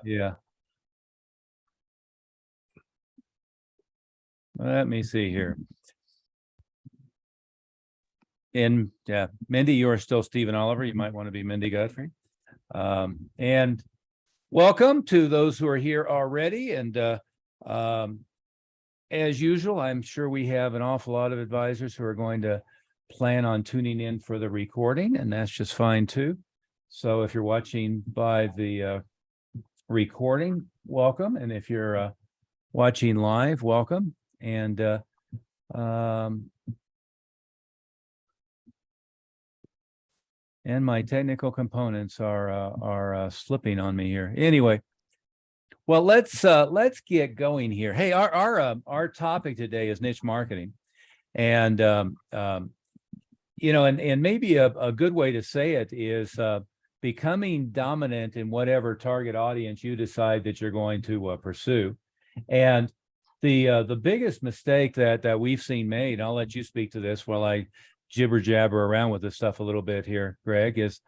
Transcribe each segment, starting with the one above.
Yeah. Let me see here. And yeah, Mindy, you are still Stephen Oliver. You might want to be Mindy Godfrey. And welcome to those who are here already. And as usual, I'm sure we have an awful lot of advisors who are going to plan on tuning in for the recording, and that's just fine too. So if you're watching by the recording, welcome. And if you're watching live, welcome. And my technical components are slipping on me here. Anyway, well, let's get going here. Hey, our topic today is niche marketing, and you know, and maybe a good way to say it is becoming dominant in whatever target audience you decide that you're going to pursue. And the biggest mistake that we've seen made, I'll let you speak to this while I jibber jabber around with this stuff a little bit here, Greg, is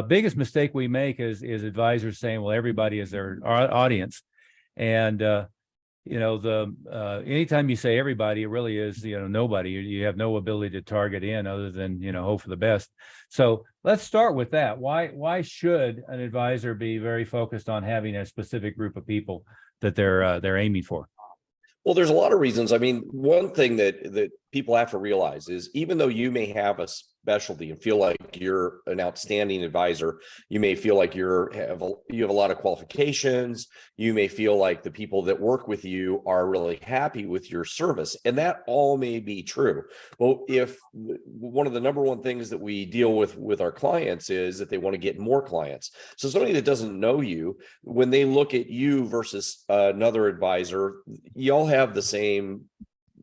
biggest mistake we make is advisors saying, well, everybody is their audience. And you know, anytime you say everybody, it really is, you know, nobody. You have no ability to target in other than, you know, hope for the best. So let's start with that. Why should an advisor be very focused on having a specific group of people that they're aiming for? Well, there's a lot of reasons. I mean, one thing that people have to realize is even though you may have a specialty and feel like you're an outstanding advisor, you may feel like you have a lot of qualifications. You may feel like the people that work with you are really happy with your service, and that all may be true. Well, if one of the number one things that we deal with our clients is that they want to get more clients. So somebody that doesn't know you, when they look at you versus another advisor, you all have the same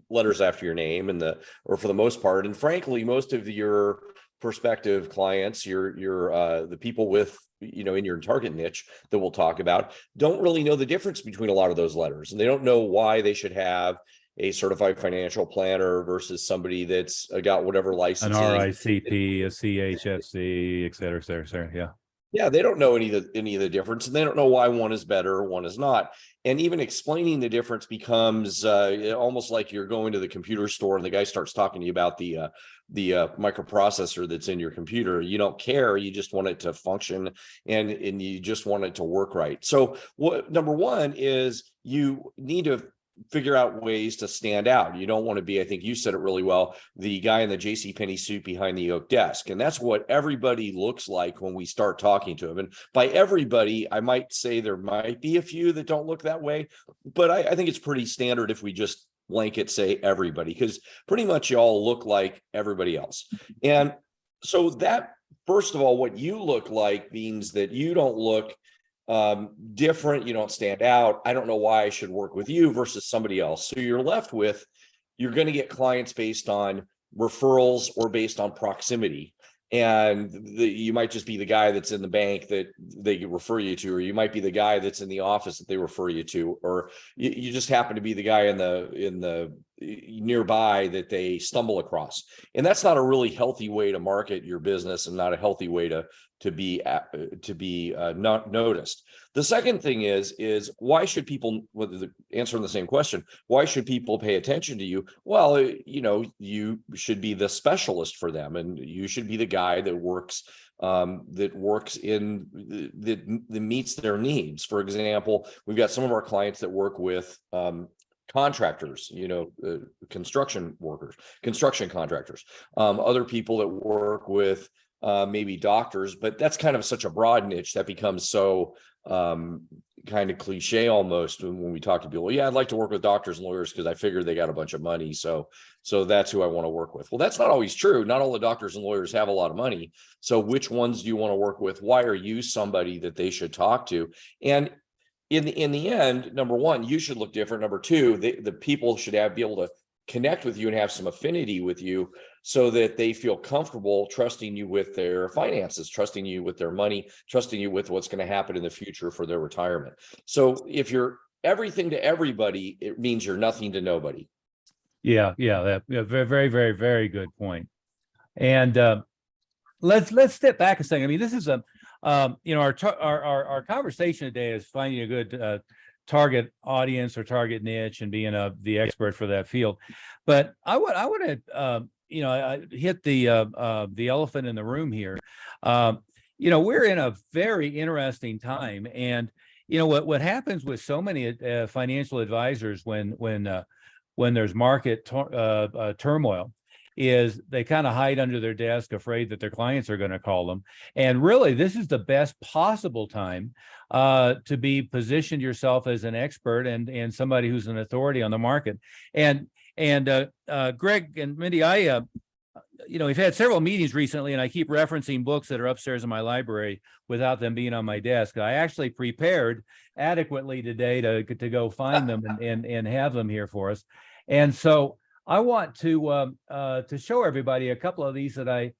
letters after your name or for the most part. And frankly, most of your prospective clients, the people with, you know, in your target niche that we'll talk about, don't really know the difference between a lot of those letters. And they don't know why they should have a certified financial planner versus somebody that's got whatever licensing. An RICP, a CHFC, et cetera, et cetera, et cetera. Yeah. Yeah, they don't know any of the difference, and they don't know why one is better or one is not. And even explaining the difference becomes almost like you're going to the computer store and the guy starts talking to you about the microprocessor that's in your computer. You don't care; you just want it to function, and you just want it to work right. So, number one is you need to figure out ways to stand out. You don't want to be, I think you said it really well, the guy in the JCPenney suit behind the oak desk. And that's what everybody looks like when we start talking to them. And by everybody, I might say there might be a few that don't look that way, but I think it's pretty standard if we just blanket say everybody, because pretty much y'all look like everybody else. And so that, first of all, what you look like means that you don't look different, you don't stand out. I don't know why I should work with you versus somebody else. So you're going to get clients based on referrals or based on proximity. And you might just be the guy that's in the bank that they refer you to, or you might be the guy that's in the office that they refer you to, or you just happen to be the guy in the nearby that they stumble across. And that's not a really healthy way to market your business, and not a healthy way to be not noticed. The second thing is why should people, answering the same question, why should people pay attention to you? Well, you know, you should be the specialist for them, and you should be the guy that works that meets their needs. For example, we've got some of our clients that work with contractors, you know, construction workers, construction contractors, other people that work with maybe doctors, but that's kind of such a broad niche that becomes so kind of cliche almost when we talk to people. Yeah, I'd like to work with doctors and lawyers because I figure they got a bunch of money, so that's who I want to work with. Well, that's not always true. Not all the doctors and lawyers have a lot of money. So which ones do you want to work with? Why are you somebody that they should talk to? And in the end, number one, you should look different. Number two, the people should be able to connect with you and have some affinity with you, so that they feel comfortable trusting you with their finances, trusting you with their money, trusting you with what's going to happen in the future for their retirement. So if you're everything to everybody, it means you're nothing to nobody. Yeah, very, very, very, very good point. And let's step back a second. I mean, this is Our conversation today is finding a good target audience or target niche and being the expert for that field. But I want to I hit the elephant in the room here. We're in a very interesting time, and what happens with so many financial advisors when there's market turmoil is they kind of hide under their desk, afraid that their clients are going to call them. And really, this is the best possible time to be positioned yourself as an expert and somebody who's an authority on the market. And Greg and Mindy, we've had several meetings recently, and I keep referencing books that are upstairs in my library without them being on my desk. I actually prepared adequately today to go find them and have them here for us. And so I want to show everybody a couple of these that I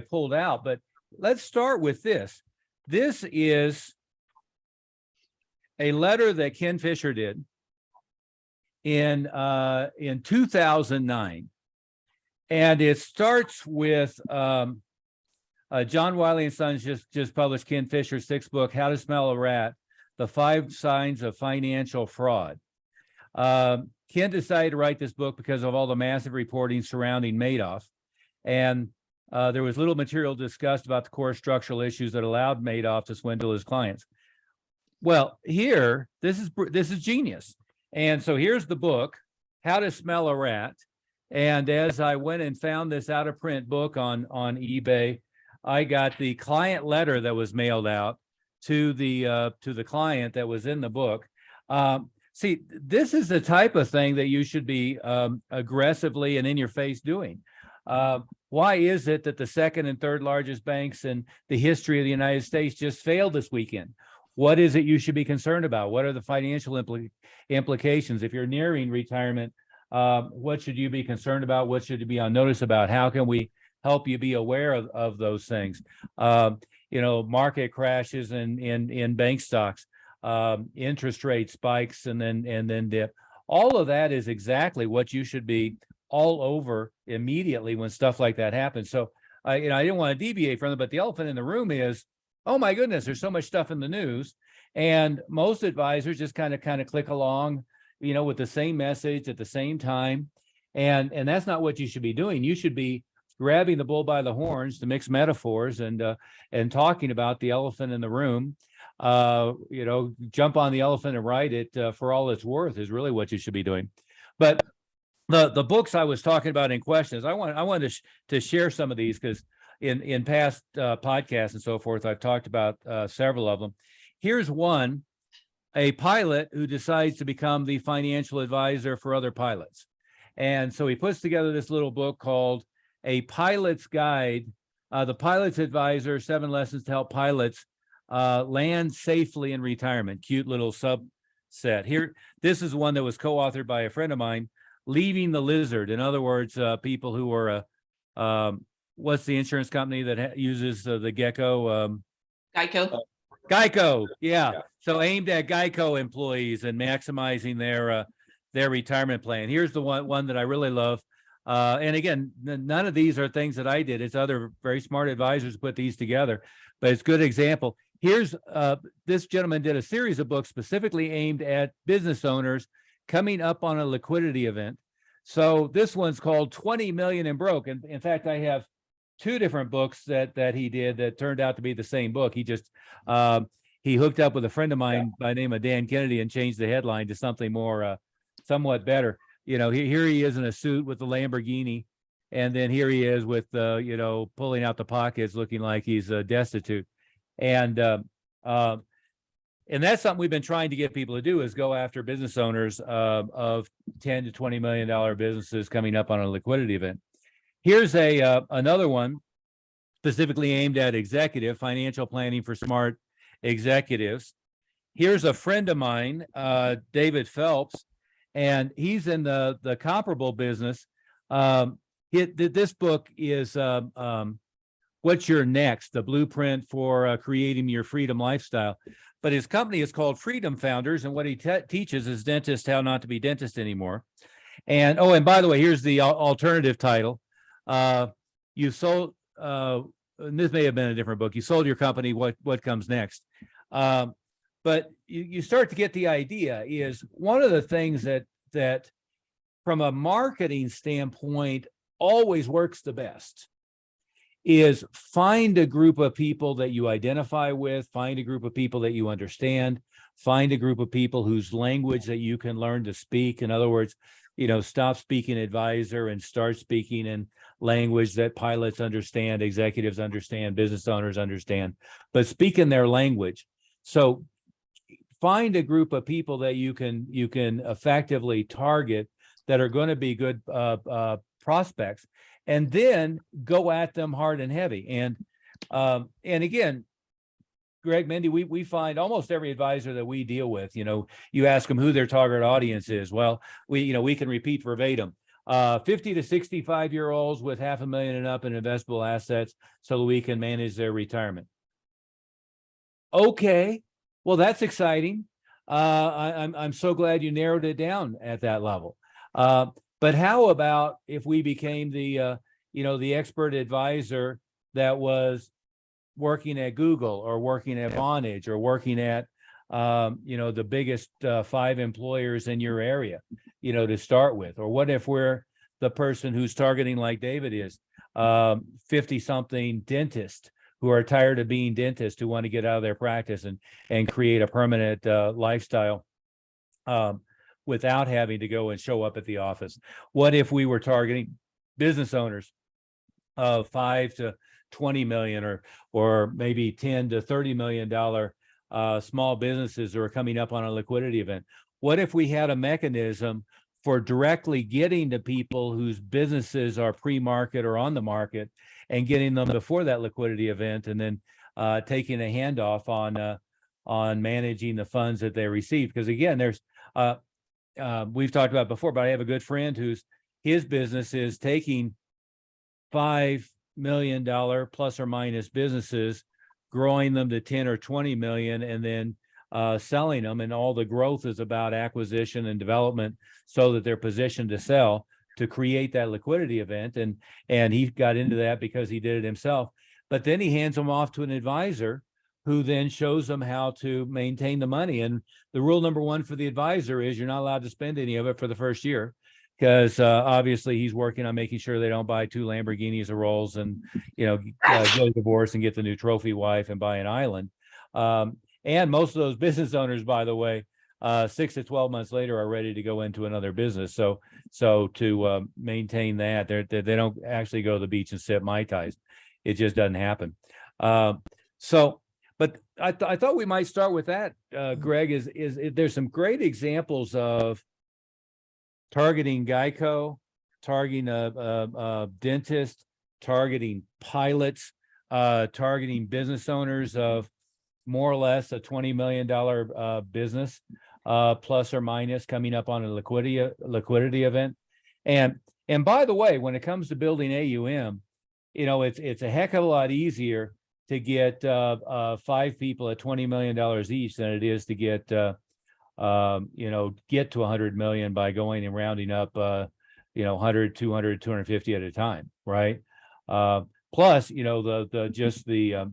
pulled out. But let's start with this. This is a letter that Ken Fisher did in 2009. And it starts with John Wiley & Sons just published Ken Fisher's 6th book, How to Smell a Rat, The 5 Signs of Financial Fraud. Ken decided to write this book because of all the massive reporting surrounding Madoff. And there was little material discussed about the core structural issues that allowed Madoff to swindle his clients. Well, here, this is genius. And so here's the book, How to Smell a Rat. And as I went and found this out of print book on eBay, I got the client letter that was mailed out to the client that was in the book. See, this is the type of thing that you should be aggressively and in your face doing. Why is it that the second and third largest banks in the history of the United States just failed this weekend? What is it you should be concerned about? What are the financial implications? If you're nearing retirement, what should you be concerned about? What should you be on notice about? How can we help you be aware of those things? Market crashes in bank stocks, interest rate spikes, and then dip. All of that is exactly what you should be all over immediately when stuff like that happens. So, I didn't want to deviate from it, but the elephant in the room is, oh my goodness, there's so much stuff in the news, and most advisors just kind of click along, with the same message at the same time, and that's not what you should be doing. You should be grabbing the bull by the horns, to mix metaphors, and talking about the elephant in the room. Jump on the elephant and ride it for all it's worth is really what you should be doing. But the books I was talking about in questions, I wanted to share some of these because in past podcasts and so forth, I've talked about several of them. Here's one, a pilot who decides to become the financial advisor for other pilots. And so he puts together this little book called A Pilot's Guide, The Pilot's Advisor, 7 Lessons to Help Pilots Land Safely in Retirement. Cute little subset. Here, this is one that was co-authored by a friend of mine, Leaving the Lizard. In other words, people who are, what's the insurance company that uses the gecko? Geico. Geico, yeah. So aimed at Geico employees and maximizing their retirement plan. Here's the one that I really love. And again, none of these are things that I did. It's other very smart advisors put these together, but it's a good example. Here's this gentleman did a series of books specifically aimed at business owners coming up on a liquidity event. So this one's called 20 Million and Broke. And in fact, I have 2 different books that he did that turned out to be the same book. He just he hooked up with a friend of mine by the name of Dan Kennedy and changed the headline to something more somewhat better. Here he is in a suit with the Lamborghini, and then here he is with pulling out the pockets, looking like he's destitute. And that's something we've been trying to get people to do, is go after business owners of $10 to $20 million businesses coming up on a liquidity event. Here's another one specifically aimed at executive financial planning for smart executives. Here's a friend of mine, David Phelps, and he's in the comparable business. This book is What's Your Next? The Blueprint for Creating Your Freedom Lifestyle. But his company is called Freedom Founders, and what he teaches is dentists how not to be dentists anymore. And by the way, here's the alternative title. You sold and this may have been a different book. You sold your company. What comes next? But you start to get the idea. Is one of the things that from a marketing standpoint always works the best is find a group of people that you identify with, find a group of people that you understand, find a group of people whose language that you can learn to speak. In other words, stop speaking advisor and start speaking in language that pilots understand, executives understand, business owners understand, but speak in their language. So find a group of people that you can effectively target that are going to be good prospects, and then go at them hard and heavy. And again, Greg, Mindy, we find almost every advisor that we deal with, you ask them who their target audience is. Well, we can repeat verbatim, 50 to 65-year-olds with $500,000 and up in investable assets so that we can manage their retirement. Okay, well, that's exciting. I'm so glad you narrowed it down at that level. But how about if we became the expert advisor that was working at Google or working at Vonage or working at, the biggest 5 employers in your area, to start with? Or what if we're the person who's targeting, like David is, 50-something dentists who are tired of being dentists, who want to get out of their practice and create a permanent lifestyle without having to go and show up at the office? What if we were targeting business owners of 5 to 20 million or maybe 10 to 30 million dollar small businesses who are coming up on a liquidity event? What if we had a mechanism for directly getting to people whose businesses are pre-market or on the market and getting them before that liquidity event, and then taking a handoff on managing the funds that they receive? Because again, there's we've talked about before, but I have a good friend his business is taking $5 million plus or minus businesses, growing them to 10 or 20 million, and then selling them. And all the growth is about acquisition and development so that they're positioned to sell, to create that liquidity event. And he got into that because he did it himself. But then he hands them off to an advisor who then shows them how to maintain the money. And the rule number 1 for the advisor is you're not allowed to spend any of it for the first year, because obviously he's working on making sure they don't buy 2 Lamborghinis or Rolls and, get a divorce and get the new trophy wife and buy an island. And most of those business owners, by the way, 6 to 12 months later are ready to go into another business. So to maintain that, they don't actually go to the beach and sip Mai Tais. It just doesn't happen. But I thought we might start with that, Greg. Is there's some great examples of targeting Geico, targeting a dentist, targeting pilots, targeting business owners of more or less a $20 million business, plus or minus, coming up on a liquidity event. And by the way, when it comes to building AUM, it's a heck of a lot easier to get 5 people at $20 million each than it is to get to 100 million by going and rounding up 100, 200, 250 at a time, right? Plus, the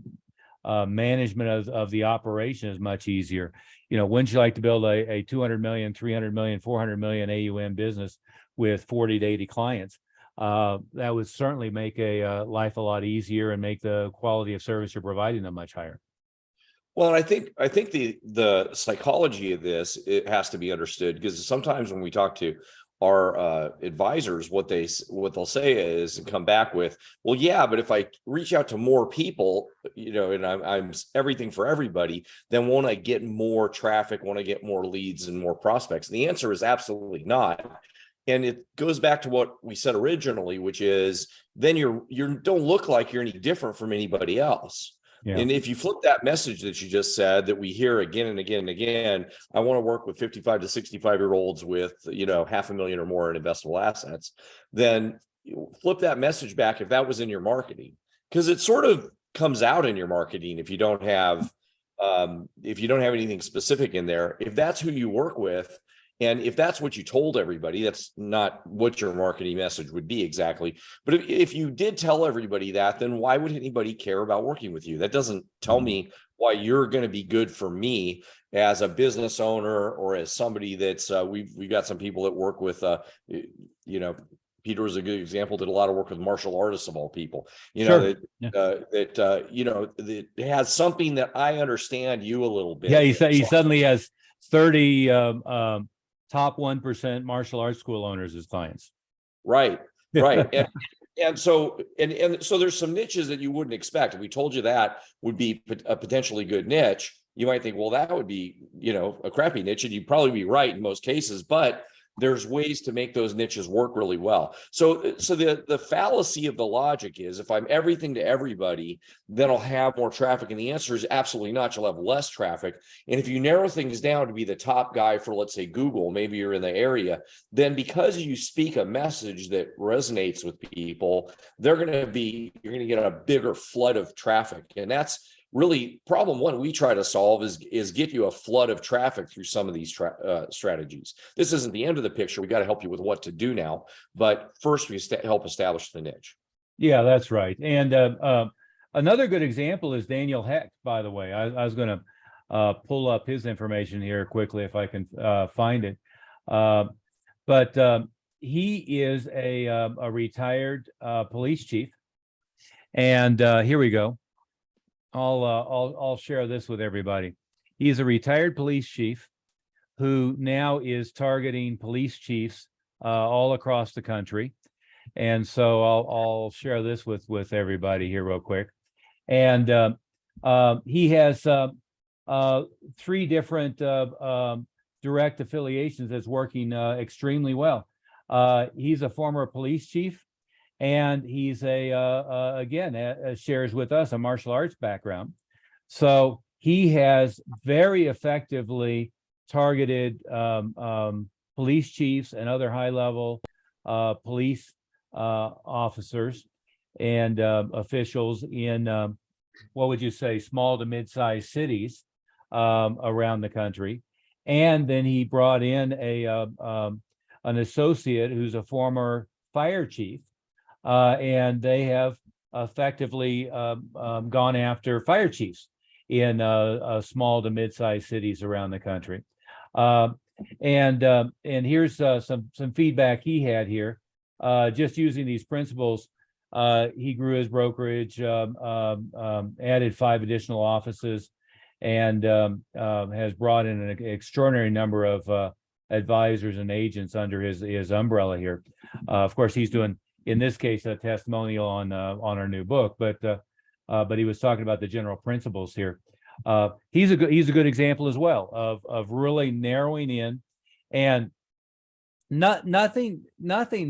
management of the operation is much easier. Wouldn't you like to build a 200 million, 300 million, 400 million AUM business with 40 to 80 clients? That would certainly make a life a lot easier and make the quality of service you're providing them much higher. Well, I think the psychology of this, it has to be understood, because sometimes when we talk to our advisors, what they'll say is, and come back with, well, yeah, but if I reach out to more people, and I'm everything for everybody, then won't I get more traffic? Won't I get more leads and more prospects? And the answer is absolutely not. And it goes back to what we said originally, which is then you don't look like you're any different from anybody else. Yeah. And if you flip that message that you just said, that we hear again and again and again, I want to work with 55 to 65-year-olds with, $500,000 or more in investable assets, then flip that message back if that was in your marketing, because it sort of comes out in your marketing if you don't have anything specific in there. If that's who you work with, And if that's what you told everybody, that's not what your marketing message would be exactly. But if you did tell everybody that, then why would anybody care about working with you? That doesn't tell me why you're going to be good for me as a business owner, or as somebody that's we've got some people that work with you know, Peter was a good example, did a lot of work with martial artists of all people, you know, Sure. Yeah. you know, that has something that I understand you a little bit. Yeah, he said he So- suddenly has 30 top 1% martial arts school owners as clients. Right, right. And so there's some niches that you wouldn't expect. If we told you that would be a potentially good niche, you might think, well, that would be, you know, a crappy niche, and you'd probably be right in most cases, but there's ways to make those niches work really well. So the fallacy of the logic is, if I'm everything to everybody, then I'll have more traffic. And the answer is absolutely not. You'll have less traffic. And if you narrow things down to be the top guy for, let's say, Google, maybe you're in the area, then because you speak a message that resonates with people, you're going to get a bigger flood of traffic. And that's really problem one we try to solve, is get you a flood of traffic through some of these strategies. This isn't the end of the picture. We got to help you with what to do now, but first we help establish the niche. Yeah, that's right. And another good example is Daniel Hecht, by the way. I was going to pull up his information here quickly if I can find it. But he is a retired police chief. And here we go. I'll share this with everybody. He's a retired police chief who now is targeting police chiefs all across the country. And so I'll share this with everybody here real quick. And he has 3 different direct affiliations that's working extremely well. He's a former police chief. And he's again, shares with us a martial arts background. So he has very effectively targeted police chiefs and other high-level police officers and officials in, what would you say, small to mid-sized cities around the country. And then he brought in an associate who's a former fire chief. And they have effectively gone after fire chiefs in small to mid-sized cities around the country. And here's some feedback he had here. Just using these principles, he grew his brokerage, added 5 additional offices, and has brought in an extraordinary number of advisors and agents under his umbrella here. Of course, he's doing, in this case, a testimonial on our new book, but he was talking about the general principles here. He's a good example as well of really narrowing in, and nothing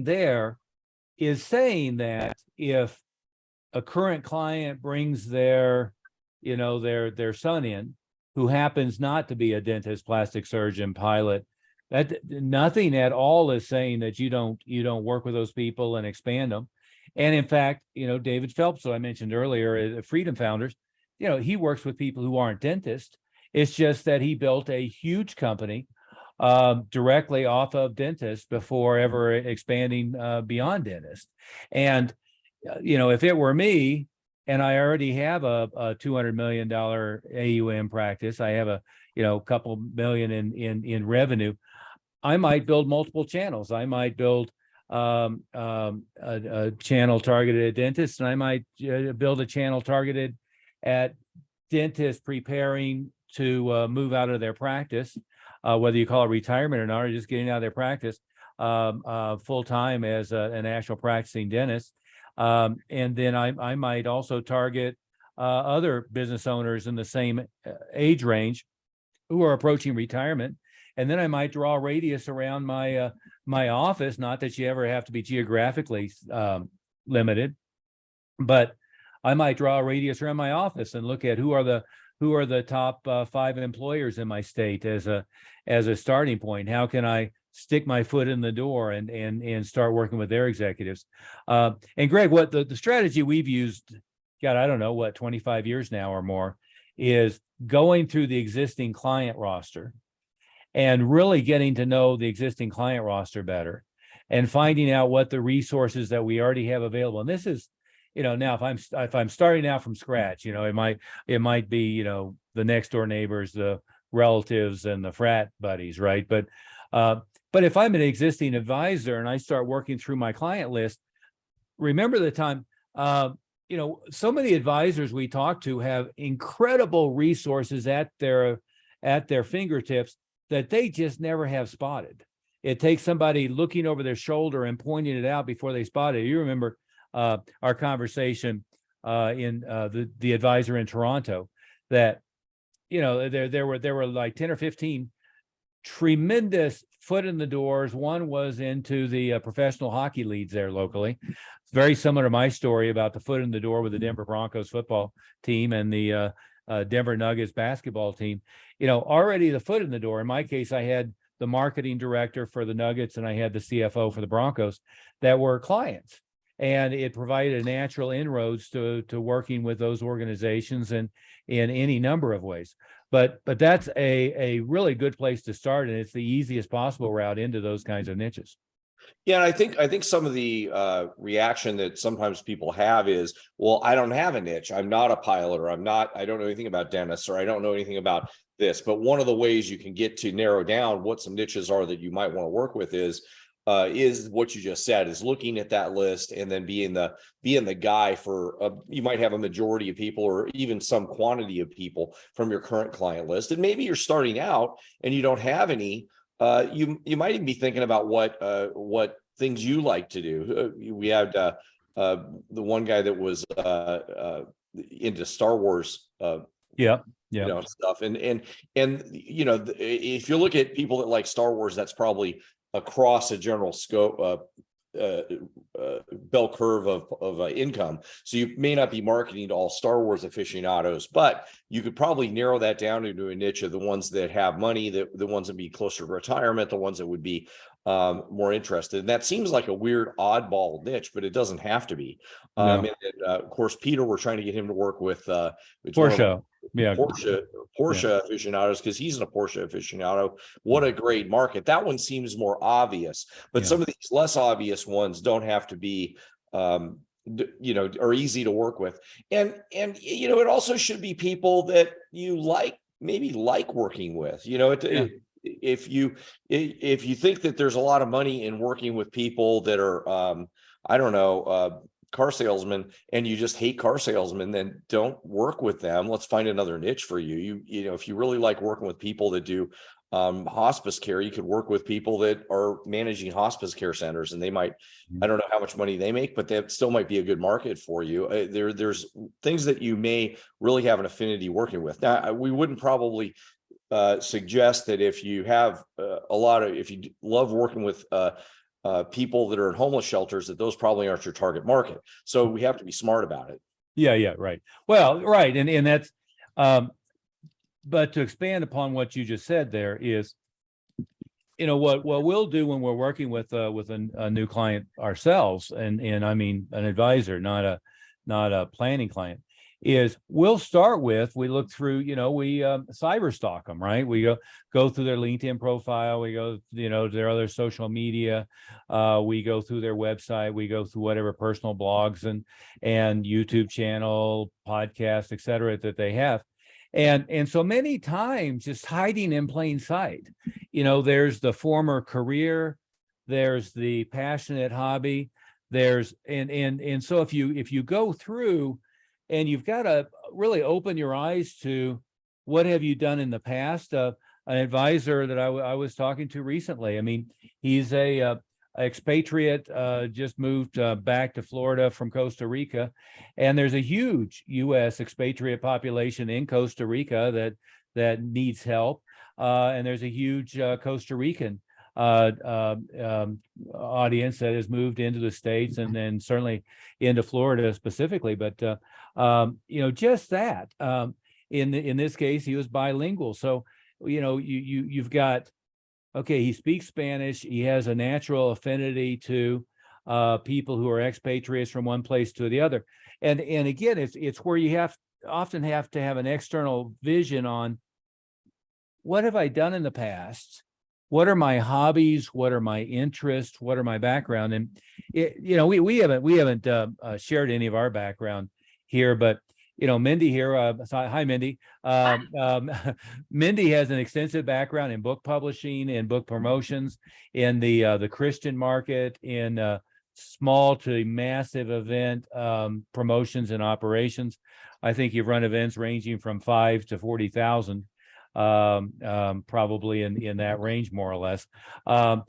there is saying that if a current client brings their son in, who happens not to be a dentist, plastic surgeon, pilot, that nothing at all is saying that you don't work with those people and expand them. And in fact, David Phelps, who I mentioned earlier, Freedom Founders, he works with people who aren't dentists. It's just that he built a huge company directly off of dentists before ever expanding beyond dentists. And if it were me, and I already have a $200 million AUM practice, I have a couple million in revenue, I might build multiple channels. I might build a channel targeted at dentists, and I might build a channel targeted at dentists preparing to move out of their practice, whether you call it retirement or not, or just getting out of their practice full time as an actual practicing dentist. And then I might also target other business owners in the same age range who are approaching retirement. And then I might draw a radius around my office. Not that you ever have to be geographically limited, but I might draw a radius around my office and look at who are the top 5 employers in my state as a starting point. How can I stick my foot in the door and start working with their executives? And Greg, what the strategy we've used, God, I don't know, 25 years now or more, is going through the existing client roster and really getting to know the existing client roster better and finding out what the resources that we already have available. And this is, now if I'm starting out from scratch, it might be, the next door neighbors, the relatives and the frat buddies, right? But if I'm an existing advisor and I start working through my client list, remember the time, so many advisors we talk to have incredible resources at their fingertips that they just never have spotted. It takes somebody looking over their shoulder and pointing it out before they spot it. You remember our conversation in the advisor in Toronto that, there were like 10 or 15 tremendous foot in the doors. One was into the professional hockey leagues there locally. It's very similar to my story about the foot in the door with the Denver Broncos football team and the Denver Nuggets basketball team. Already the foot in the door. In my case, I had the marketing director for the Nuggets and I had the CFO for the Broncos that were clients. And it provided a natural inroads to working with those organizations and in any number of ways. But that's a really good place to start, and it's the easiest possible route into those kinds of niches. Yeah, and I think some of the reaction that sometimes people have is, well, I don't have a niche. I'm not a pilot, or I don't know anything about dentists, or I don't know anything about this. But one of the ways you can get to narrow down what some niches are that you might want to work with is what you just said, is looking at that list and then being the guy for you might have a majority of people or even some quantity of people from your current client list. And maybe you're starting out and you don't have any. You might even be thinking about what things you like to do. We had the one guy that was into Star Wars. Stuff. And if you look at people that like Star Wars, that's probably across a general scope, bell curve of income. So you may not be marketing to all Star Wars aficionados, but you could probably narrow that down into a niche of the ones that have money, the ones that be closer to retirement, the ones that would be more interested. And that seems like a weird oddball niche, but it doesn't have to be. No. And of course, Peter, we're trying to get him to work with Porsche. Porsche aficionados, because he's a Porsche aficionado. What a great market. That one seems more obvious, but some of these less obvious ones don't have to be are easy to work with. And it also should be people that you maybe like working with. If you think that there's a lot of money in working with people that are car salesmen, and you just hate car salesmen, then don't work with them. Let's find another niche for you. If you really like working with people that do hospice care, you could work with people that are managing hospice care centers, and they might, I don't know how much money they make, but that still might be a good market for you. There's things that you may really have an affinity working with. Now, we wouldn't probably suggest that if you have if you love working with people that are in homeless shelters, that those probably aren't your target market. So we have to be smart about it. Yeah, right. Well, right. And that's, but to expand upon what you just said there is, what we'll do when we're working with a new client ourselves, and I mean, an advisor, not a planning client, is we look through, we cyber stalk them, right? We go through their LinkedIn profile, we go, their other social media, we go through their website, we go through whatever personal blogs and YouTube channel, podcast, et cetera, that they have. And so many times just hiding in plain sight, there's the former career, there's the passionate hobby, there's, and so if you go through, and you've got to really open your eyes to what have you done in the past. An advisor that I was talking to recently, I mean, he's a expatriate, just moved back to Florida from Costa Rica, and there's a huge U.S. expatriate population in Costa Rica that needs help, and there's a huge Costa Rican audience that has moved into the States and then certainly into Florida specifically, but just that in this case he was bilingual, so you've got, okay, he speaks Spanish, he has a natural affinity to people who are expatriates from one place to the other, and again it's where you often have to have an external vision on what have I done in the past? What are my hobbies? What are my interests? What are my background? And we haven't shared any of our background here, but Mindy here. Hi, Mindy. Mindy has an extensive background in book publishing and book promotions in the Christian market, in small to massive event promotions and operations. I think you've run events ranging from 5 to 40,000. Probably in that range, more or less. And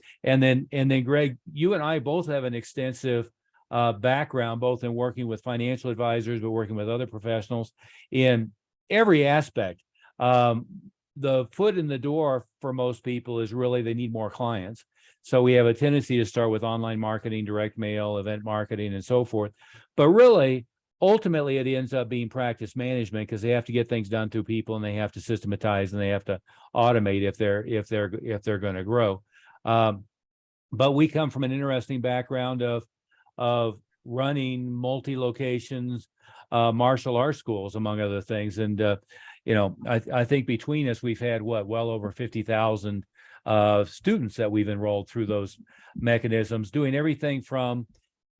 then Greg, you and I both have an extensive background, both in working with financial advisors, but working with other professionals in every aspect. The foot in the door for most people is really they need more clients. So we have a tendency to start with online marketing, direct mail, event marketing, and so forth. But really, ultimately, it ends up being practice management because they have to get things done to people, and they have to systematize, and they have to automate if they're going to grow. But we come from an interesting background of running multi-locations, martial arts schools, among other things. And I think between us, we've had well over 50,000 students that we've enrolled through those mechanisms, doing everything from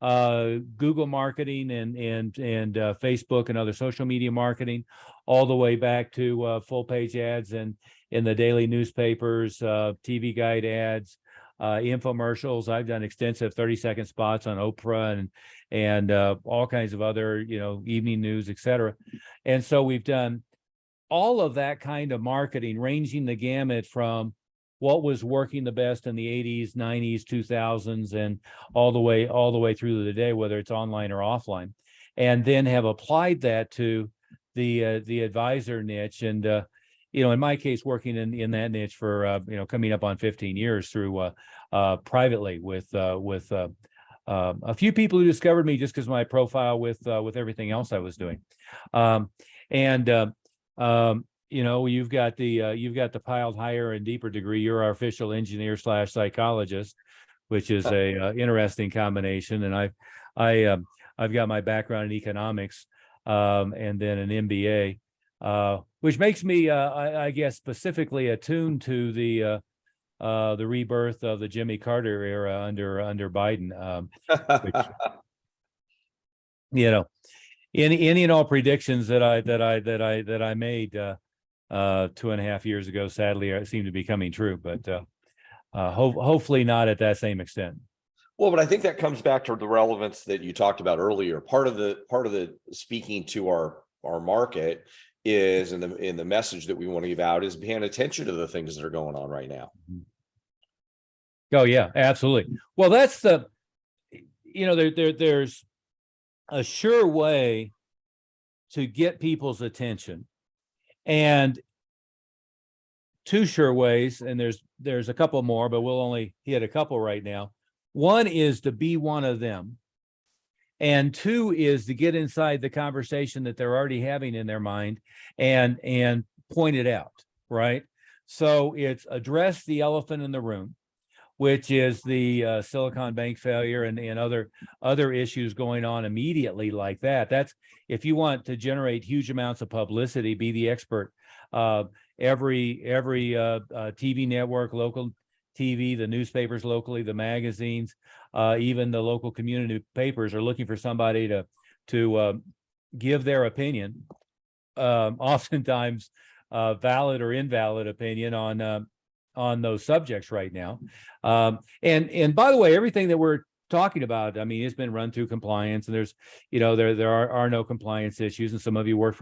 Google marketing and Facebook and other social media marketing, all the way back to full page ads and in the daily newspapers, TV guide ads, infomercials. I've done extensive 30-second spots on Oprah and all kinds of other, evening news, etc. And so we've done all of that kind of marketing, ranging the gamut from what was working the best in the 80s, 90s, 2000s, and all the way through to the day, whether it's online or offline, and then have applied that to the advisor niche. And in my case, working in that niche for coming up on 15 years through privately with a few people who discovered me just because my profile with everything else I was doing. You've got the piled higher and deeper degree. You're our official engineer / psychologist, which is a interesting combination. And I've got my background in economics, and then an MBA, which makes me, I guess, specifically attuned to the rebirth of the Jimmy Carter era under Biden, which, any and all predictions that I made 2.5 years ago, sadly, seem to be coming true, but hopefully not at that same extent. Well, but I think that comes back to the relevance that you talked about earlier. Part of the speaking to our market is, in the message that we want to give out, is paying attention to the things that are going on right now. Oh yeah, absolutely. Well, that's there's a sure way to get people's attention, and two sure ways, and there's a couple more, but we'll only hit a couple right now. One is to be one of them, and two is to get inside the conversation that they're already having in their mind and point it out, right? So it's address the elephant in the room, which is the Silicon Bank failure and other issues going on immediately like that. That's, if you want to generate huge amounts of publicity, be the expert. Every TV network, local TV, the newspapers locally, the magazines, even the local community papers are looking for somebody to give their opinion, oftentimes valid or invalid opinion on those subjects right now. And by the way, everything that we're talking about, I mean, it's been run through compliance, and there's, there are no compliance issues. And some of you work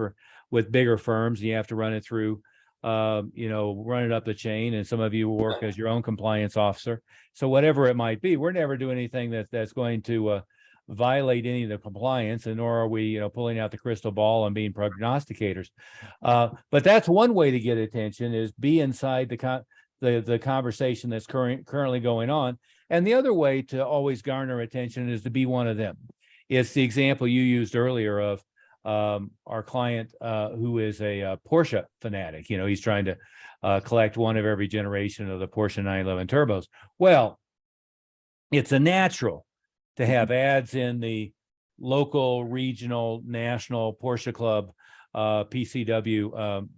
with bigger firms, and you have to run it through, run it up the chain. And some of you work as your own compliance officer. So whatever it might be, we're never doing anything that's going to violate any of the compliance, and nor are we, pulling out the crystal ball and being prognosticators. But that's one way to get attention, is be inside the conversation that's currently going on. And the other way to always garner attention is to be one of them. It's the example you used earlier of our client who is a Porsche fanatic. He's trying to collect one of every generation of the Porsche 911 turbos. Well, it's a natural to have ads in the local, regional, national Porsche Club, PCW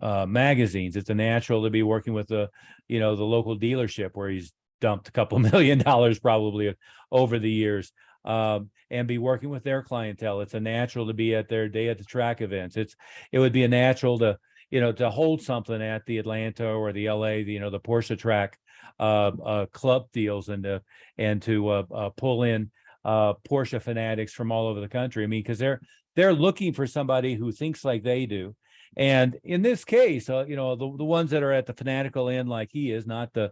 magazines. It's a natural to be working with the local dealership where he's dumped a couple $1 million probably over the years, and be working with their clientele. It's a natural to be at their day at the track events. It would be a natural to to hold something at the Atlanta or the LA, the Porsche track club deals, and to pull in Porsche fanatics from all over the country. I mean, because they're looking for somebody who thinks like they do. And in this case, the ones that are at the fanatical end, like he is, not the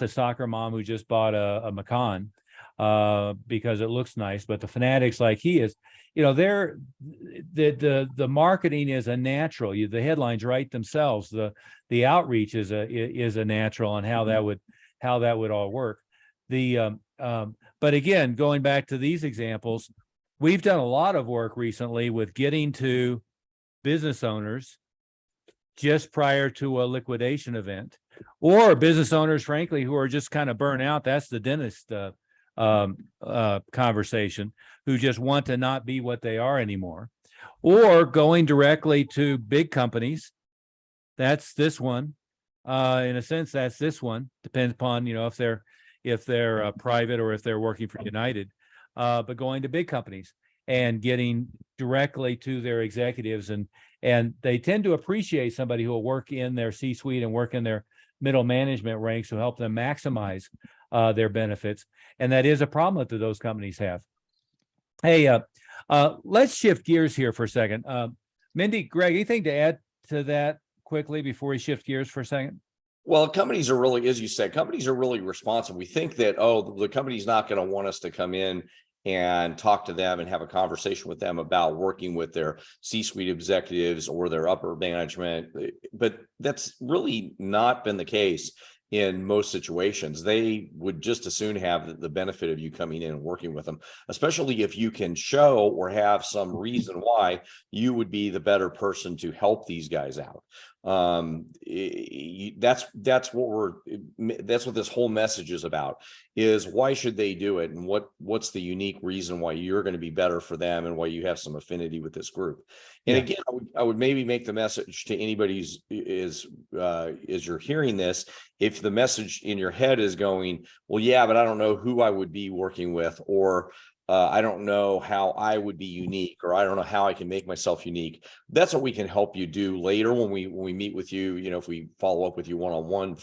soccer mom who just bought a Macan because it looks nice, but the fanatics like he is, they're the marketing is a natural. The headlines write themselves. The outreach is a natural on how that would all work. But again, going back to these examples, we've done a lot of work recently with getting to business owners just prior to a liquidation event, or business owners, frankly, who are just kind of burnt out. That's the dentist conversation, who just want to not be what they are anymore, or going directly to big companies. That's this one. In a sense, that's this one. Depends upon, if they're private or if they're working for United, but going to big companies and getting directly to their executives, and they tend to appreciate somebody who will work in their C-suite and work in their middle management ranks to help them maximize their benefits. And that is a problem that those companies have. Hey, let's shift gears here for a second. Mindy, Greg, anything to add to that quickly before we shift gears for a second? Well, companies are really, as you said, companies are really responsive. We think that, the company's not going to want us to come in and talk to them and have a conversation with them about working with their C-suite executives or their upper management. But that's really not been the case in most situations. They would just as soon have the benefit of you coming in and working with them, especially if you can show or have some reason why you would be the better person to help these guys out. That's what this whole message is about, is why should they do it, and what's the unique reason why you're going to be better for them and why you have some affinity with this group. And again, I would maybe make the message to anybody is you're hearing this, if the message in your head is going, well, yeah, but I don't know who I would be working with, or I don't know how I would be unique, or I don't know how I can make myself unique. That's what we can help you do later when we meet with you. If we follow up with you one-on-one,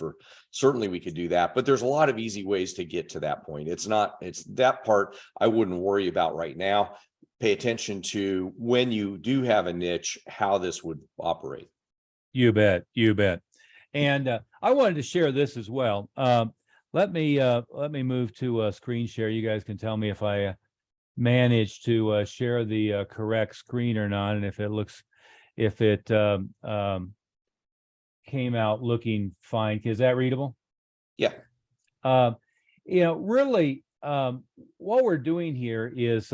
certainly we could do that. But there's a lot of easy ways to get to that point. It's that part I wouldn't worry about right now. Pay attention to when you do have a niche, how this would operate. You bet. And I wanted to share this as well. Let me move to a screen share. You guys can tell me if I manage to share the correct screen or not, and if it came out looking fine. Is that readable? Yeah. Really, what we're doing here is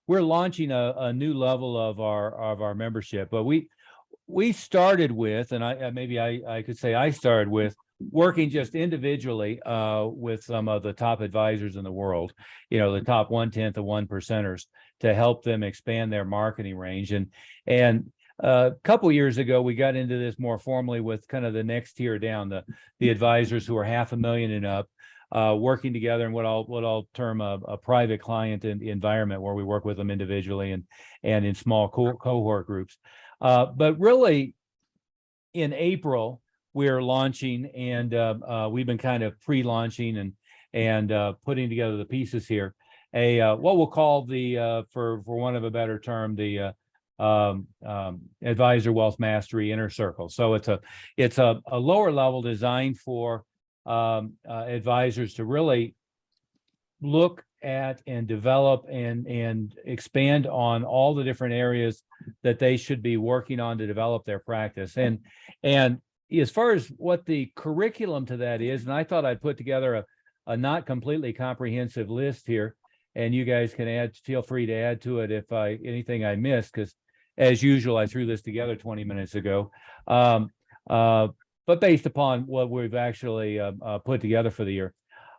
we're launching a new level of our membership, but we started with, and I could say I started with working just individually with some of the top advisors in the world, the top 1/10 of 1%ers, to help them expand their marketing range. And a couple years ago, we got into this more formally with kind of the next tier down, the advisors who are $500,000 and up, working together in what I'll term a private client environment, where we work with them individually and in small cohort groups. But really, in April, we're launching, and we've been kind of pre-launching and putting together the pieces here. What we'll call for want of a better term, the Advisor Wealth Mastery Inner Circle. So it's a lower level designed for advisors to really look at and develop and expand on all the different areas that they should be working on to develop their practice. And as far as what the curriculum to that is, and I thought I'd put together a not completely comprehensive list here, and you guys can feel free to add to it if anything I missed, because as usual, I threw this together 20 minutes ago. But based upon what we've actually put together for the year.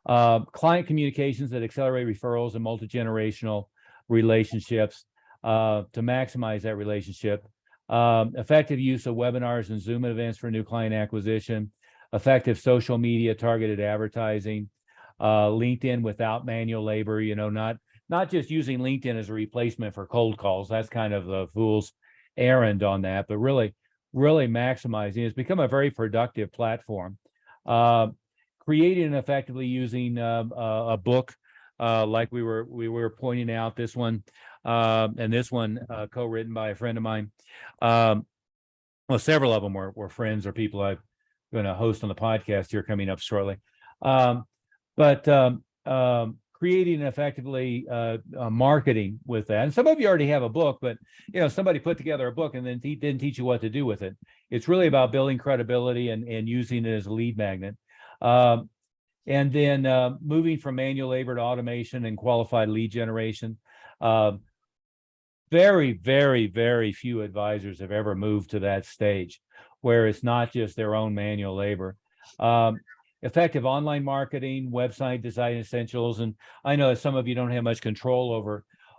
Client communications that accelerate referrals and multi-generational relationships to maximize that relationship. effective use of webinars and Zoom events for new client acquisition, effective social media targeted advertising, LinkedIn without manual labor, not just using LinkedIn as a replacement for cold calls. That's kind of the fool's errand on that, but really maximizing. It's become a very productive platform. Creating and effectively using a book, like we were pointing out, this one, and this one co-written by a friend of mine. Well, several of them were friends or people I'm going to host on the podcast here coming up shortly. Creating and effectively marketing with that. And some of you already have a book, but somebody put together a book and then didn't teach you what to do with it. It's really about building credibility and using it as a lead magnet. And then moving from manual labor to automation and qualified lead generation. Very, very, very few advisors have ever moved to that stage where it's not just their own manual labor. Effective online marketing, website design essentials. And I know that some of you don't have much control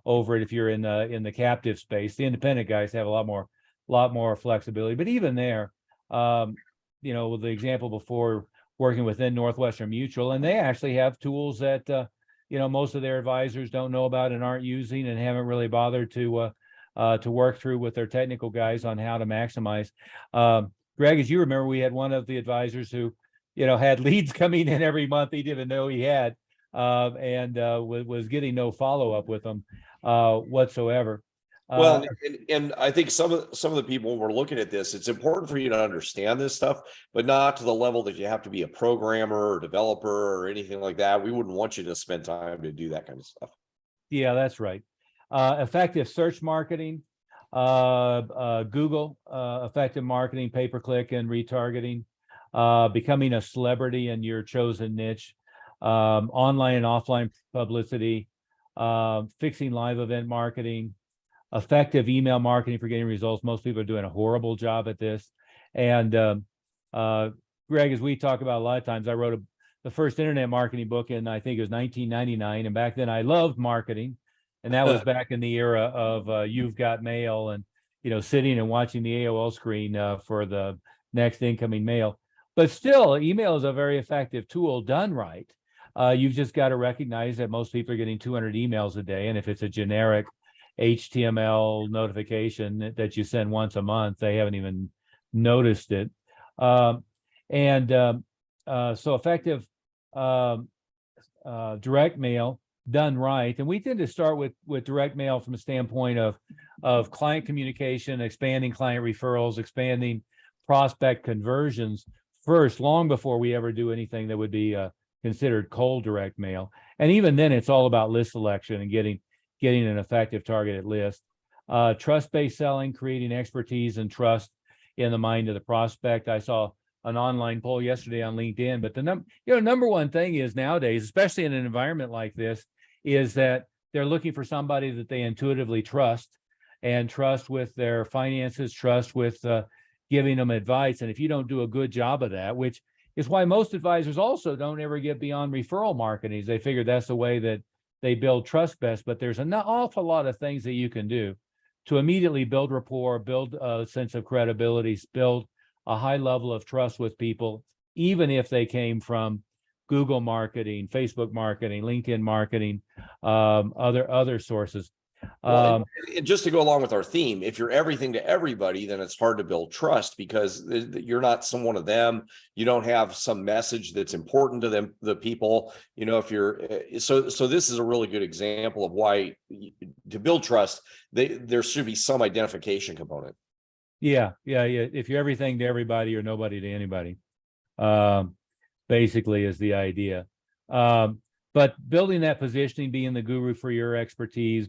over it if you're in the captive space. The independent guys have a lot more flexibility. But even there, with the example before, working within Northwestern Mutual, and they actually have tools that most of their advisors don't know about and aren't using and haven't really bothered to work through with their technical guys on how to maximize. Greg, as you remember, we had one of the advisors who had leads coming in every month he didn't even know he had, and was getting no follow-up with them whatsoever. Well, and I think some of the people, when we're looking at this, it's important for you to understand this stuff, but not to the level that you have to be a programmer or developer or anything like that. We wouldn't want you to spend time to do that kind of stuff. Yeah, that's right. Effective search marketing, Google, effective marketing, pay-per-click and retargeting, becoming a celebrity in your chosen niche, online and offline publicity, fixing live event marketing, effective email marketing for getting results. Most people are doing a horrible job at this. And Greg, as we talk about a lot of times, I wrote the first internet marketing book in, I think it was 1999. And back then I loved marketing. And that was back in the era of You've Got Mail and, sitting and watching the AOL screen for the next incoming mail. But still, email is a very effective tool done right. You've just got to recognize that most people are getting 200 emails a day. And if it's a generic HTML notification that you send once a month, they haven't even noticed it. So effective direct mail done right. And we tend to start with direct mail from a standpoint of client communication, expanding client referrals, expanding prospect conversions first, long before we ever do anything that would be considered cold direct mail. And even then, it's all about list selection and getting an effective targeted list. Trust-based selling, creating expertise and trust in the mind of the prospect. I saw an online poll yesterday on LinkedIn, but the number one thing is nowadays, especially in an environment like this, is that they're looking for somebody that they intuitively trust, and trust with their finances, trust with giving them advice. And if you don't do a good job of that, which is why most advisors also don't ever get beyond referral marketing, they figure that's the way that they build trust best. But there's an awful lot of things that you can do to immediately build rapport, build a sense of credibility, build a high level of trust with people, even if they came from Google marketing, Facebook marketing, LinkedIn marketing, other sources. Well, and just to go along with our theme, if you're everything to everybody, then it's hard to build trust because you're not one of them. You don't have some message that's important to them, the people. If you're so this is a really good example of why to build trust, there should be some identification component. Yeah. If you're everything to everybody or nobody to anybody, basically is the idea. But building that positioning, being the guru for your expertise,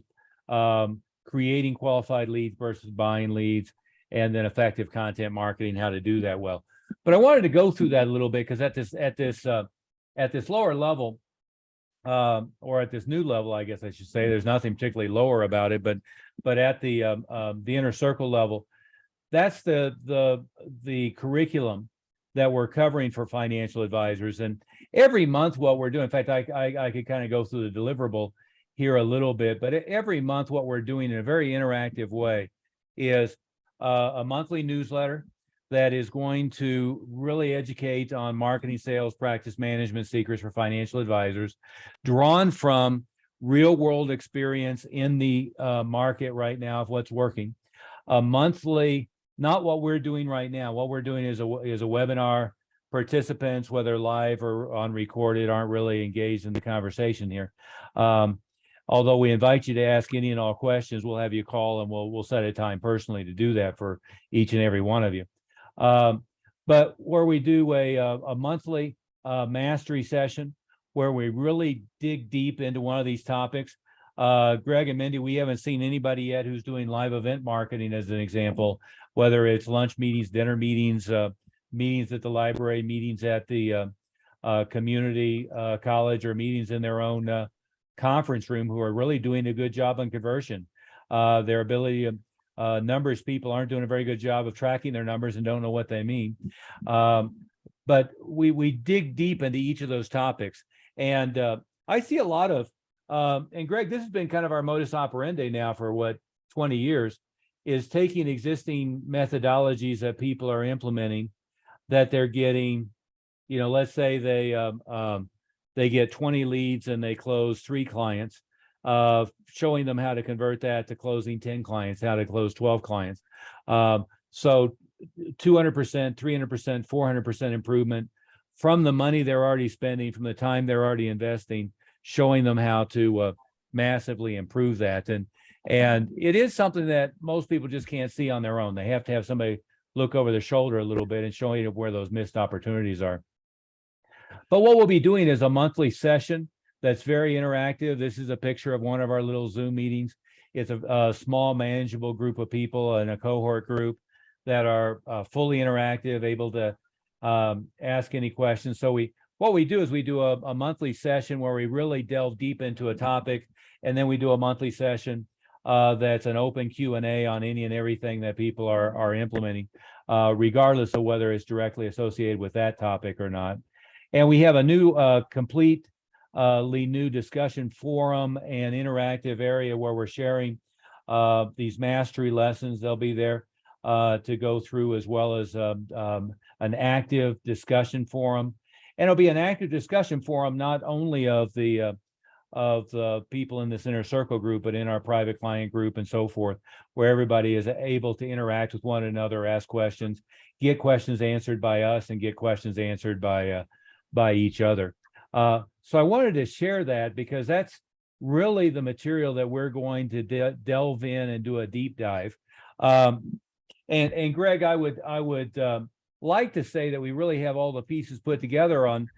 creating qualified leads versus buying leads, and then effective content marketing, how to do that well. But I wanted to go through that a little bit because at this lower level, or at this new level, I guess I should say, there's nothing particularly lower about it, but at the inner circle level, that's the curriculum that we're covering for financial advisors. And every month what we're doing, in fact, I could kind of go through the deliverable here a little bit, but every month what we're doing in a very interactive way is a monthly newsletter that is going to really educate on marketing, sales, practice management secrets for financial advisors, drawn from real world experience in the market right now of what's working. A monthly, not what we're doing right now. What we're doing is a webinar. Participants, whether live or on recorded, aren't really engaged in the conversation here. Although we invite you to ask any and all questions, we'll have you call and we'll set a time personally to do that for each and every one of you. But where we do a monthly mastery session where we really dig deep into one of these topics. Greg and Mindy, we haven't seen anybody yet who's doing live event marketing as an example, whether it's lunch meetings, dinner meetings, meetings at the library, meetings at the community college, or meetings in their own conference room, who are really doing a good job on conversion. Their ability to numbers people aren't doing a very good job of tracking their numbers and don't know what they mean. But we dig deep into each of those topics. And I see a lot of, and Greg, this has been kind of our modus operandi now for 20 years, is taking existing methodologies that people are implementing, that they're getting, let's say they get 20 leads and they close 3 clients, showing them how to convert that to closing 10 clients, how to close 12 clients. So 200%, 300%, 400% improvement from the money they're already spending, from the time they're already investing, showing them how to massively improve that. And it is something that most people just can't see on their own. They have to have somebody look over their shoulder a little bit and show you where those missed opportunities are. But what we'll be doing is a monthly session that's very interactive. This is a picture of one of our little Zoom meetings. It's a small, manageable group of people in a cohort group that are fully interactive, able to ask any questions. So what we do is we do a monthly session where we really delve deep into a topic, and then we do a monthly session that's an open Q&A on any and everything that people are implementing, regardless of whether it's directly associated with that topic or not. And we have a new completely new discussion forum and interactive area where we're sharing these mastery lessons. They'll be there to go through, as well as an active discussion forum. And it'll be an active discussion forum not only of the people in this inner circle group, but in our private client group and so forth, where everybody is able to interact with one another, ask questions, get questions answered by us, and get questions answered by each other. So I wanted to share that because that's really the material that we're going to delve in and do a deep dive. And Greg, I would like to say that we really have all the pieces put together on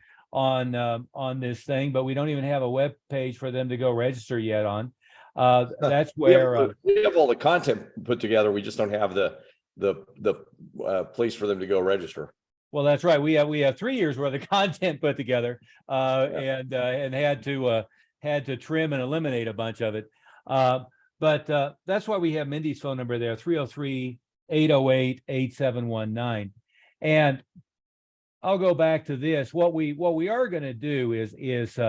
this thing, but we don't even have a web page for them to go register yet on. That's where we have all the content put together. We just don't have the place for them to go register. Well, that's right. We have 3 years worth of content put together, and had to trim and eliminate a bunch of it. But that's why we have Mindy's phone number there, 303-808-8719. And I'll go back to this. What we are going to do is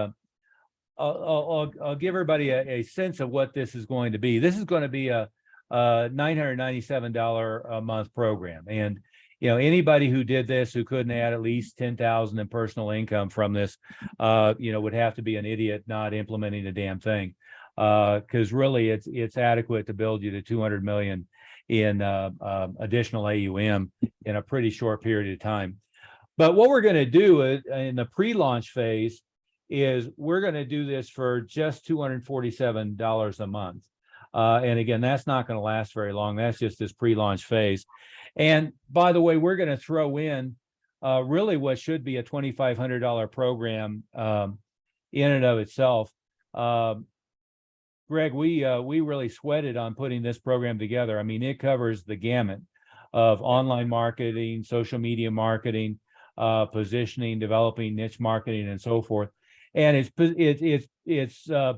I'll give everybody a sense of what this is going to be. This is going to be a $997 a month program. And anybody who did this who couldn't add at least 10,000 in personal income from this, would have to be an idiot not implementing a damn thing. Because really, it's adequate to build you to 200 million in additional AUM in a pretty short period of time. But what we're going to do in the pre-launch phase is we're going to do this for just $247 a month. And again, that's not going to last very long. That's just this pre-launch phase. And by the way, we're going to throw in really what should be a $2,500 program in and of itself. Greg, we really sweated on putting this program together. I mean, it covers the gamut of online marketing, social media marketing, positioning, developing niche marketing, and so forth. And it's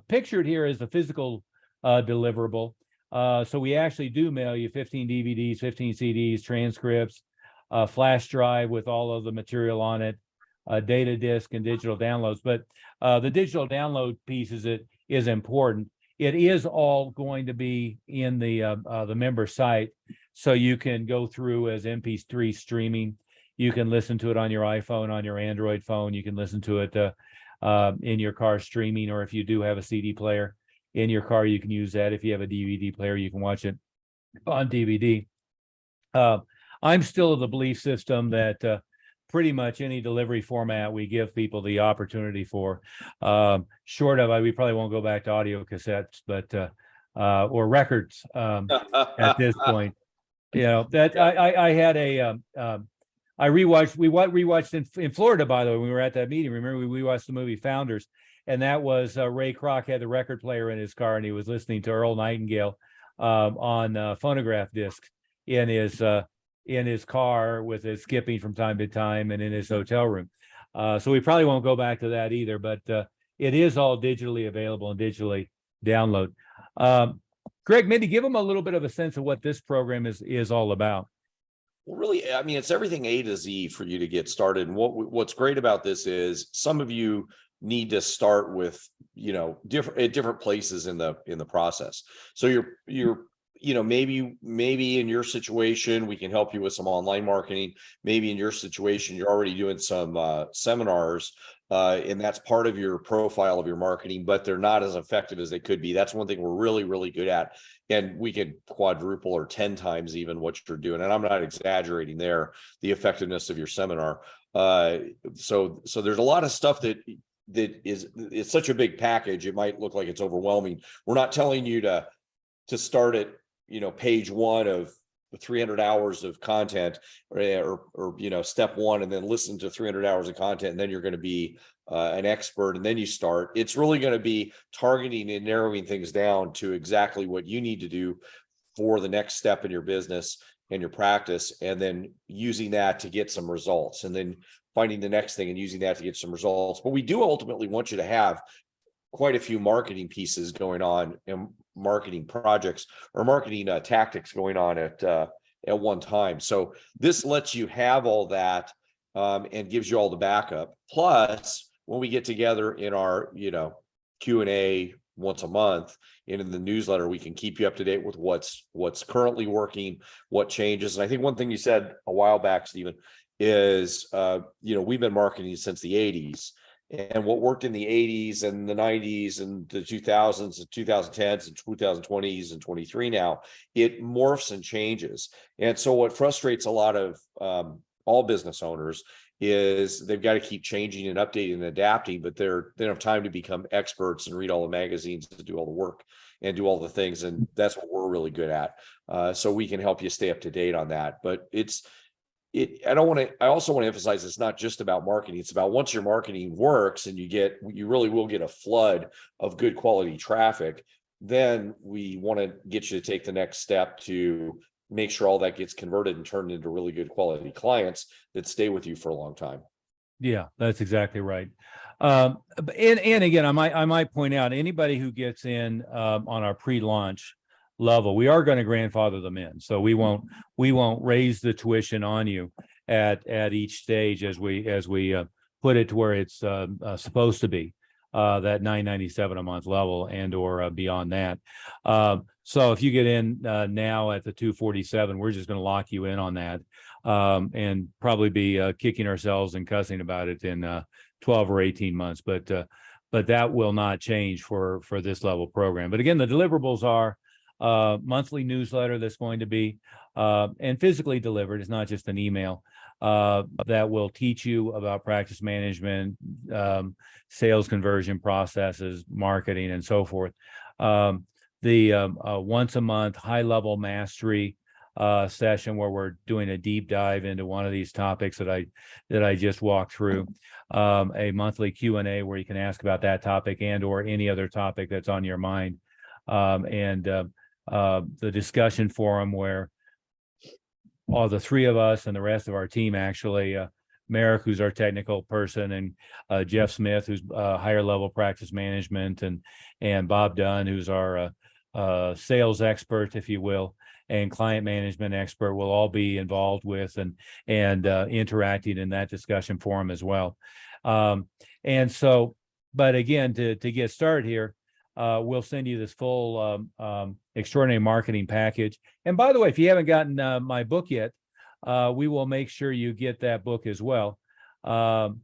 pictured here as the physical deliverable. So we actually do mail you 15 DVDs, 15 CDs, transcripts, flash drive with all of the material on it, data disk, and digital downloads. But the digital download piece is important. It is all going to be in the member site. So you can go through as MP3 streaming. You can listen to it on your iPhone, on your Android phone. You can listen to it in your car streaming, or if you do have a CD player in your car, you can use that. If you have a DVD player, you can watch it on DVD. I'm still of the belief system that pretty much any delivery format we give people the opportunity for, short of we probably won't go back to audio cassettes, but or records at this point. You know, that I had a I rewatched we rewatched in Florida, by the way, when we were at that meeting. Remember, we watched the movie Founders, and that was Ray Kroc had the record player in his car, and he was listening to Earl Nightingale on phonograph discs in his car, with it skipping from time to time, and in his hotel room. So we probably won't go back to that either, but it is all digitally available and digitally download. Greg, maybe give them a little bit of a sense of what this program is all about. Well, really, I mean, it's everything A to Z for you to get started. And what's great about this is some of you need to start with, you know, different places in the process. So you're you know, maybe in your situation, we can help you with some online marketing. Maybe in your situation, you're already doing some seminars, and that's part of your profile of your marketing, but they're not as effective as they could be. That's one thing we're really, really good at. And we can quadruple or 10 times even what you're doing. And I'm not exaggerating there, the effectiveness of your seminar. So there's a lot of stuff that it's such a big package. It might look like it's overwhelming. We're not telling you to start at, you know, page one of 300 hours of content, or you know, step one, and then listen to 300 hours of content, and then you're going to be an expert, and then you start. It's really going to be targeting and narrowing things down to exactly what you need to do for the next step in your business and your practice, and then using that to get some results, and then finding the next thing and using that to get some results. But we do ultimately want you to have quite a few marketing pieces going on, and marketing projects or marketing tactics going on at one time. So this lets you have all that, and gives you all the backup. Plus, when we get together in our, you know, Q&A once a month, and in the newsletter, we can keep you up to date with what's currently working, what changes. And I think one thing you said a while back, Stephen, is you know, we've been marketing since the 80s. And what worked in the 80s and the 90s and the 2000s and 2010s and 2020s and 23 now, it morphs and changes. And so what frustrates a lot of all business owners is they've got to keep changing and updating and adapting, but they don't have time to become experts and read all the magazines to do all the work and do all the things. And that's what we're really good at. So we can help you stay up to date on that. But I also want to emphasize it's not just about marketing. It's about once your marketing works and you really will get a flood of good quality traffic, then we want to get you to take the next step to make sure all that gets converted and turned into really good quality clients that stay with you for a long time. Yeah, that's exactly right. And again, I might point out, anybody who gets in on our pre-launch level, we are going to grandfather them in. So we won't raise the tuition on you at each stage as we put it to where it's supposed to be, that $997 a month level and or beyond that. So if you get in now at the $247, we're just going to lock you in on that, and probably be kicking ourselves and cussing about it in 12 or 18 months. But that will not change for this level program. But again, the deliverables are monthly newsletter that's going to be and physically delivered. It's not just an email that will teach you about practice management, sales conversion processes, marketing, and so forth. The once a month high level mastery session where we're doing a deep dive into one of these topics that I just walked through. A monthly Q&A where you can ask about that topic and or any other topic that's on your mind. And the discussion forum where all the three of us and the rest of our team, actually, Merrick, who's our technical person, and Jeff Smith, who's higher level practice management, and Bob Dunn, who's our sales expert, if you will, and client management expert, will all be involved with and interacting in that discussion forum as well. And so, but again, to get started here, we'll send you this full extraordinary marketing package. And by the way, if you haven't gotten my book yet, we will make sure you get that book as well. We'll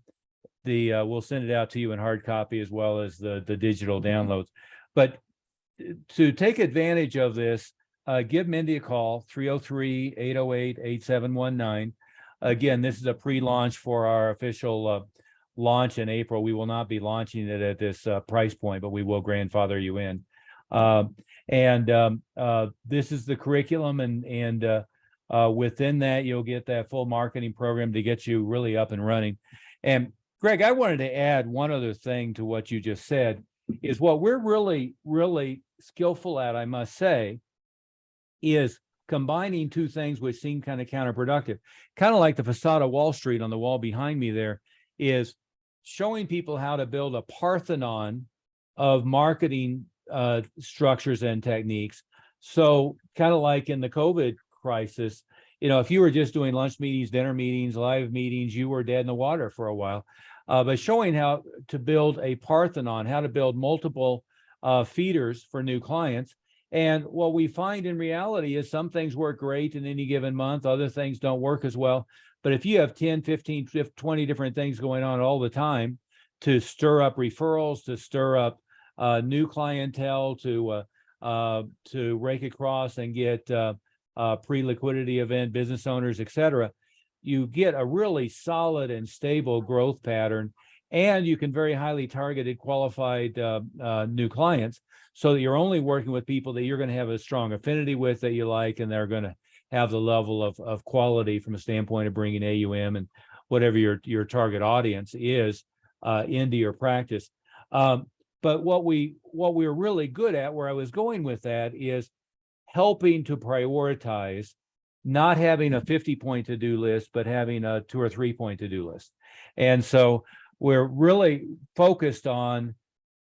send it out to you in hard copy as well as the digital downloads. But to take advantage of this, give Mindy a call, 303-808-8719. Again, this is a pre-launch for our official launch in April. We will not be launching it at this price point, but we will grandfather you in. This is the curriculum, and within that, you'll get that full marketing program to get you really up and running. And Greg, I wanted to add one other thing to what you just said, is what we're really, really skillful at, I must say, is combining two things which seem kind of counterproductive. Kind of like the facade of Wall Street on the wall behind me there, is showing people how to build a Parthenon of marketing structures and techniques. So kind of like in the COVID crisis, if you were just doing lunch meetings, dinner meetings, live meetings, you were dead in the water for a while. But showing how to build a Parthenon, how to build multiple feeders for new clients. And what we find in reality is some things work great in any given month, other things don't work as well. But if you have 10, 15, 20 different things going on all the time to stir up referrals, to stir up new clientele, to rake across and get pre-liquidity event business owners, et cetera, you get a really solid and stable growth pattern, and you can very highly targeted, qualified new clients, so that you're only working with people that you're going to have a strong affinity with, that you like, and they're going to have the level of quality from a standpoint of bringing AUM and whatever your target audience is into your practice. But what we're really good at, where I was going with that, is helping to prioritize, not having a 50-point to-do list, but having a 2 or 3 point to-do list. And so we're really focused on,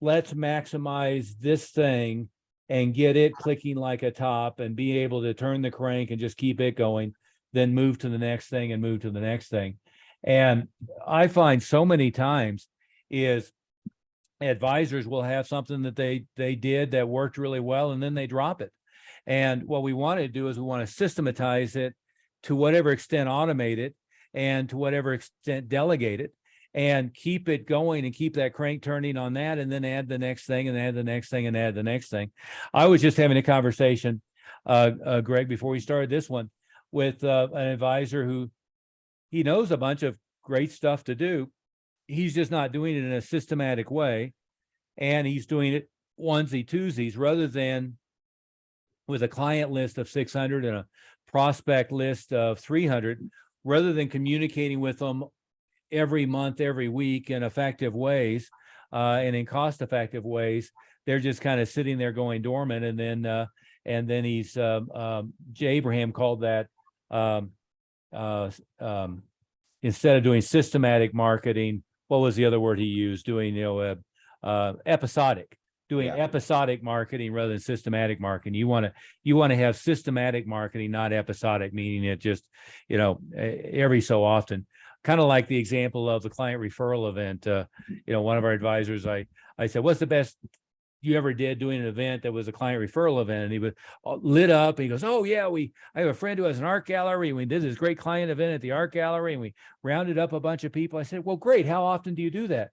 let's maximize this thing and get it clicking like a top and be able to turn the crank and just keep it going, then move to the next thing and move to the next thing. And I find so many times is advisors will have something that they did that worked really well, and then they drop it. And what we want to do is we want to systematize it, to whatever extent automate it, and to whatever extent delegate it, and keep it going and keep that crank turning on that, and then add the next thing and add the next thing and add the next thing. I was just having a conversation, Greg, before we started this one, with an advisor who, he knows a bunch of great stuff to do. He's just not doing it in a systematic way, and he's doing it onesie twosies rather than with a client list of 600 and a prospect list of 300, rather than communicating with them every month, every week in effective ways and in cost-effective ways. They're just kind of sitting there going dormant. And then he's Jay Abraham called that instead of doing systematic marketing, what was the other word he used? Doing episodic. Doing episodic marketing rather than systematic marketing. You want to have systematic marketing, not episodic, meaning it just every so often. Kind of like the example of the client referral event. One of our advisors, I said, what's the best you ever did doing an event that was a client referral event? And he was lit up. He goes, oh yeah, I have a friend who has an art gallery, and we did this great client event at the art gallery, and we rounded up a bunch of people. I said, well, great. How often do you do that?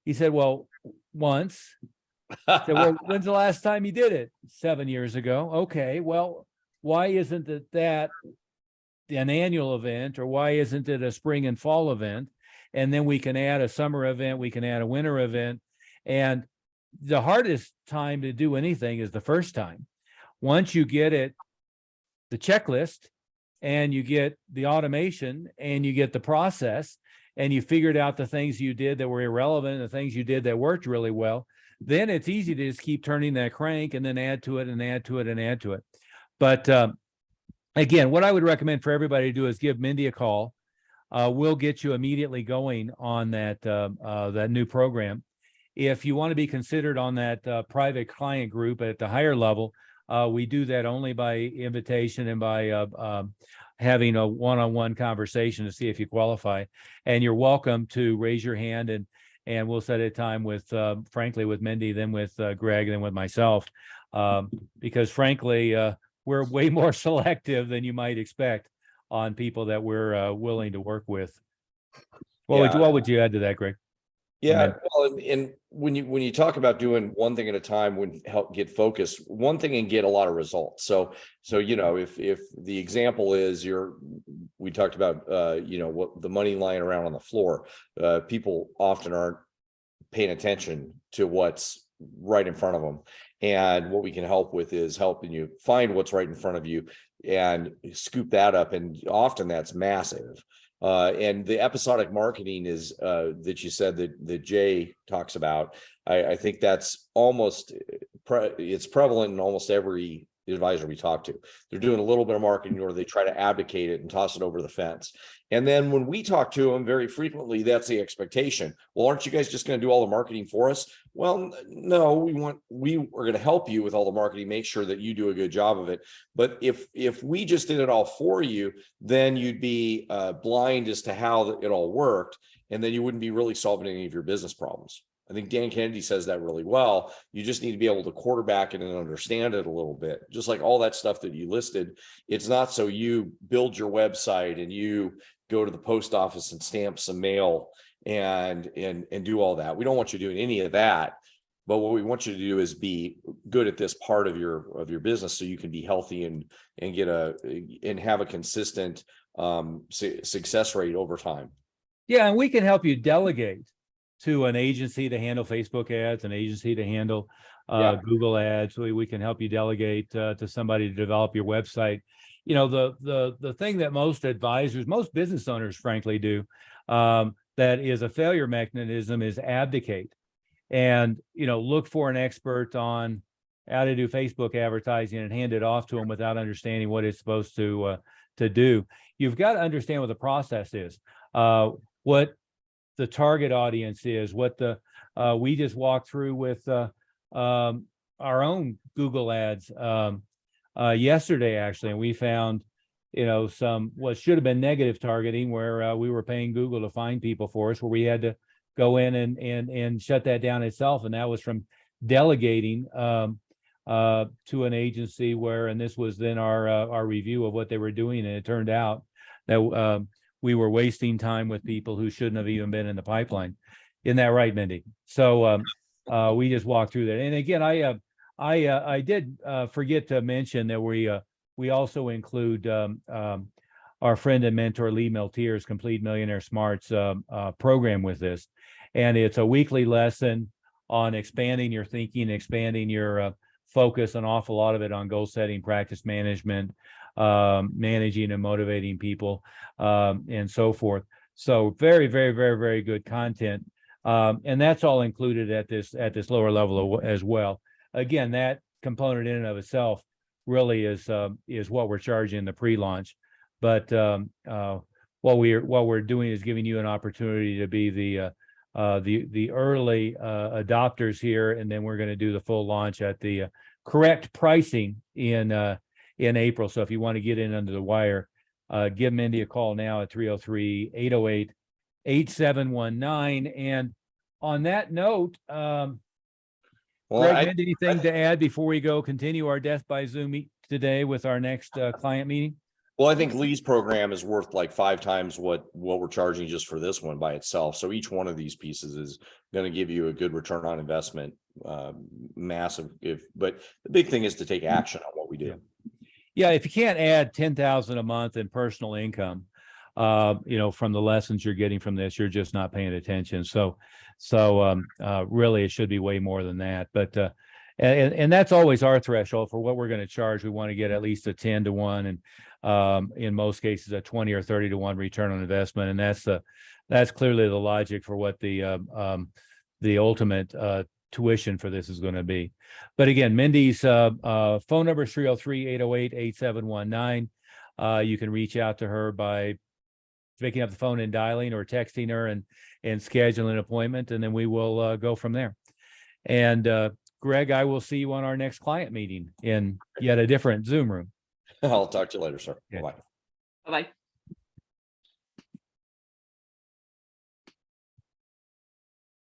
He said, well, once. I said, well, when's the last time you did it? 7 years ago. Okay, well, why isn't that an annual event, or why isn't it a spring and fall event? And then we can add a summer event, we can add a winter event. And the hardest time to do anything is the first time. Once you get it, the checklist, and you get the automation, and you get the process, and you figured out the things you did that were irrelevant and the things you did that worked really well, then it's easy to just keep turning that crank and then add to it and add to it and add to it. But again, what I would recommend for everybody to do is give Mindy a call. We'll get you immediately going on that new program. If you want to be considered on that private client group at the higher level, we do that only by invitation and by having a one-on-one conversation to see if you qualify. And you're welcome to raise your hand and we'll set a time with, frankly, with Mindy, then with Greg, then with myself, because frankly, we're way more selective than you might expect on people that we're willing to work with. What would you add to that, Greg? Yeah, well, and when you talk about doing one thing at a time, when help get focused, one thing and get a lot of results. So if the example is we talked about what the money lying around on the floor, people often aren't paying attention to what's right in front of them, and what we can help with is helping you find what's right in front of you and scoop that up, and often that's massive. And the episodic marketing is that you said that Jay talks about. I think that's it's prevalent in almost every advisor we talk to. They're doing a little bit of marketing, or they try to advocate it and toss it over the fence. And then when we talk to them, very frequently, that's the expectation. Well, aren't you guys just going to do all the marketing for us? Well, no, we are going to help you with all the marketing, make sure that you do a good job of it. But if we just did it all for you, then you'd be blind as to how it all worked, and then you wouldn't be really solving any of your business problems. I think Dan Kennedy says that really well. You just need to be able to quarterback it and understand it a little bit. Just like all that stuff that you listed, it's not so you build your website and you go to the post office and stamp some mail and do all that. We don't want you doing any of that. But what we want you to do is be good at this part of your business, so you can be healthy and have a consistent success rate over time. Yeah, and we can help you delegate to an agency to handle Facebook ads, an agency to handle Google ads. We can help you delegate to somebody to develop your website. The thing that most advisors, most business owners, frankly, do that is a failure mechanism is abdicate and look for an expert on how to do Facebook advertising and hand it off to them without understanding what it's supposed to do. You've got to understand what the process is, what the target audience is, what we just walked through with our own Google ads yesterday, actually, and we found some what should have been negative targeting, where we were paying Google to find people for us, where we had to go in and shut that down itself, and that was from delegating to an agency and this was then our review of what they were doing, and it turned out that we were wasting time with people who shouldn't have even been in the pipeline. Isn't that right, Mindy? So we just walked through that. And again, I did forget to mention that we also include our friend and mentor Lee Meltier's Complete Millionaire Smarts program with this. And it's a weekly lesson on expanding your thinking, expanding your focus, an awful lot of it on goal setting, practice management, managing and motivating people, and so forth. So very, very, very, very good content. And that's all included at this lower level as well. Again, that component in and of itself really is what we're charging the pre-launch. But what we're doing is giving you an opportunity to be the early adopters here, and then we're going to do the full launch at the correct pricing in April. So if you want to get in under the wire, give Mindy a call now at 303-808-8719. And on that note, Greg, Mindy, anything to add before we continue our Death by Zoom meet today with our next client meeting? Well, I think Lee's program is worth like 5 times what we're charging just for this one by itself. So each one of these pieces is going to give you a good return on investment, massive. But the big thing is to take action on what we do. Yeah, if you can't add $10,000 a month in personal income, from the lessons you're getting from this, you're just not paying attention. So really, it should be way more than that. But and that's always our threshold for what we're going to charge. We want to get at least a 10 to 1, and in most cases a 20 or 30 to 1 return on investment. And that's clearly the logic for what the ultimate tuition for this is going to be. But again, Mindy's phone number is 303-808-8719. You can reach out to her by picking up the phone and dialing, or texting her and scheduling an appointment, and then we will go from there. And Greg, I will see you on our next client meeting in yet a different Zoom room. I'll talk to you later, sir. Yeah. Bye-bye. Bye-bye.